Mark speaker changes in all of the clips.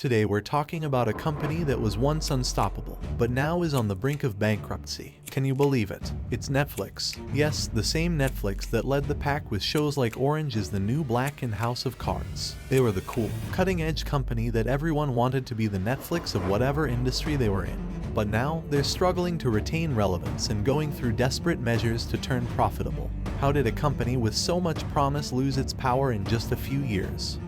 Speaker 1: Today we're talking about a company that was once unstoppable, but now is on the brink of bankruptcy. Can you believe it? It's Netflix. Yes, the same Netflix that led the pack with shows like Orange is the New Black and House of Cards. They were the cool, cutting-edge company that everyone wanted to be the Netflix of whatever industry they were in. But now, they're struggling to retain relevance and going through desperate measures to turn profitable. How did a company with so much promise lose its power in just a few years?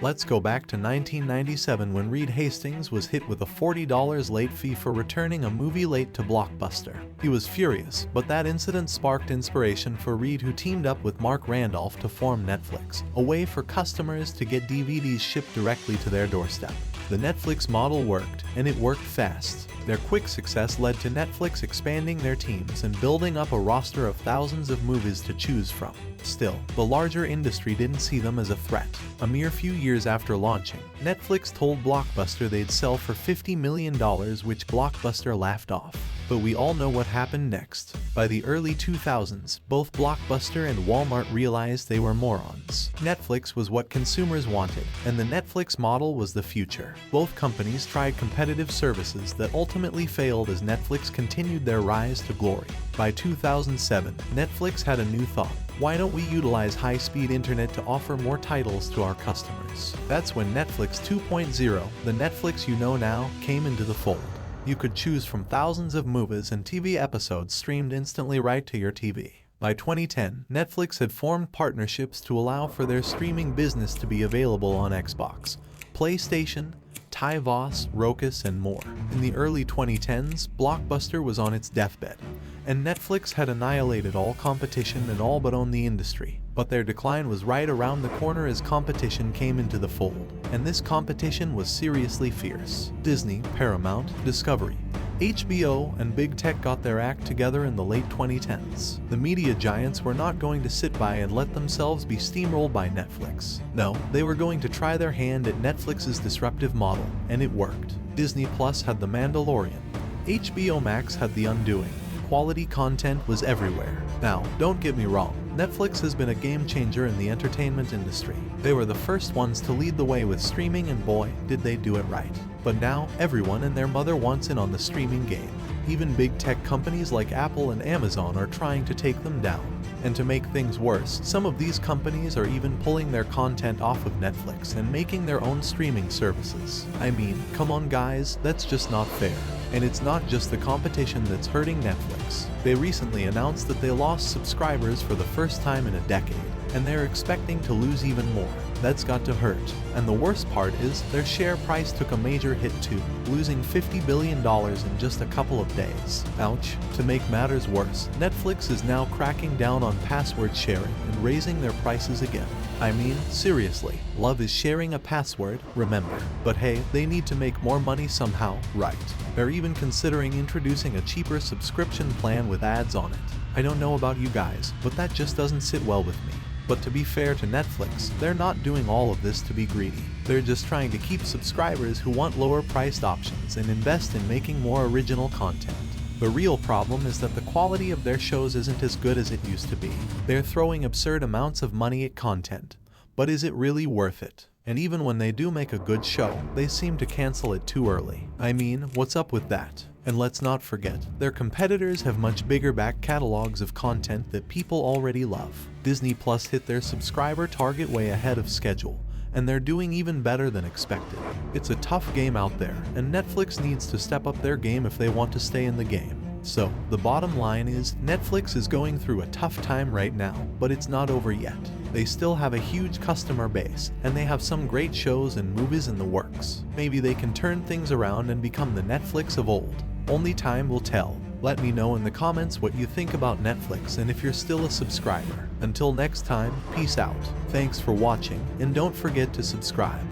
Speaker 1: Let's go back to 1997 when Reed Hastings was hit with a $40 late fee for returning a movie late to Blockbuster. He was furious, but that incident sparked inspiration for Reed, who teamed up with Mark Randolph to form Netflix, a way for customers to get DVDs shipped directly to their doorstep. The Netflix model worked, and it worked fast. Their quick success led to Netflix expanding their teams and building up a roster of thousands of movies to choose from. Still, the larger industry didn't see them as a threat. A mere few years after launching, Netflix told Blockbuster they'd sell for $50 million, which Blockbuster laughed off. But we all know what happened next. By the early 2000s, both Blockbuster and Walmart realized they were morons. Netflix was what consumers wanted, and the Netflix model was the future. Both companies tried competitive services that ultimately failed as Netflix continued their rise to glory. By 2007, Netflix had a new thought. Why don't we utilize high-speed internet to offer more titles to our customers? That's when Netflix 2.0, the Netflix you know now, came into the fold. You could choose from thousands of movies and TV episodes streamed instantly right to your TV. By 2010, Netflix had formed partnerships to allow for their streaming business to be available on Xbox, PlayStation, TiVos, Roku, and more. In the early 2010s, Blockbuster was on its deathbed, and Netflix had annihilated all competition and all but owned the industry. But their decline was right around the corner as competition came into the fold, and this competition was seriously fierce. Disney, Paramount, Discovery, HBO, and Big Tech got their act together in the late 2010s. The media giants were not going to sit by and let themselves be steamrolled by Netflix. No, they were going to try their hand at Netflix's disruptive model, and it worked. Disney Plus had The Mandalorian. HBO Max had The Undoing. Quality content was everywhere. Now, don't get me wrong, Netflix has been a game changer in the entertainment industry. They were the first ones to lead the way with streaming, and boy, did they do it right. But now, everyone and their mother wants in on the streaming game. Even big tech companies like Apple and Amazon are trying to take them down. And to make things worse, some of these companies are even pulling their content off of Netflix and making their own streaming services. I mean, come on guys, that's just not fair. And it's not just the competition that's hurting Netflix. They recently announced that they lost subscribers for the first time in a decade, and they're expecting to lose even more. That's got to hurt. And the worst part is, their share price took a major hit too, losing $50 billion in just a couple of days. Ouch. To make matters worse, Netflix is now cracking down on password sharing and raising their prices again. I mean, seriously, love is sharing a password, remember. But hey, they need to make more money somehow, right? They're even considering introducing a cheaper subscription plan with ads on it. I don't know about you guys, but that just doesn't sit well with me. But to be fair to Netflix, they're not doing all of this to be greedy. They're just trying to keep subscribers who want lower priced options and invest in making more original content. The real problem is that the quality of their shows isn't as good as it used to be. They're throwing absurd amounts of money at content. But is it really worth it? And even when they do make a good show, they seem to cancel it too early. I mean, what's up with that? And let's not forget, their competitors have much bigger back catalogs of content that people already love. Disney Plus hit their subscriber target way ahead of schedule, and they're doing even better than expected. It's a tough game out there, and Netflix needs to step up their game if they want to stay in the game. So, the bottom line is, Netflix is going through a tough time right now, but it's not over yet. They still have a huge customer base, and they have some great shows and movies in the works. Maybe they can turn things around and become the Netflix of old. Only time will tell. Let me know in the comments what you think about Netflix and if you're still a subscriber. Until next time, peace out. Thanks for watching, and don't forget to subscribe.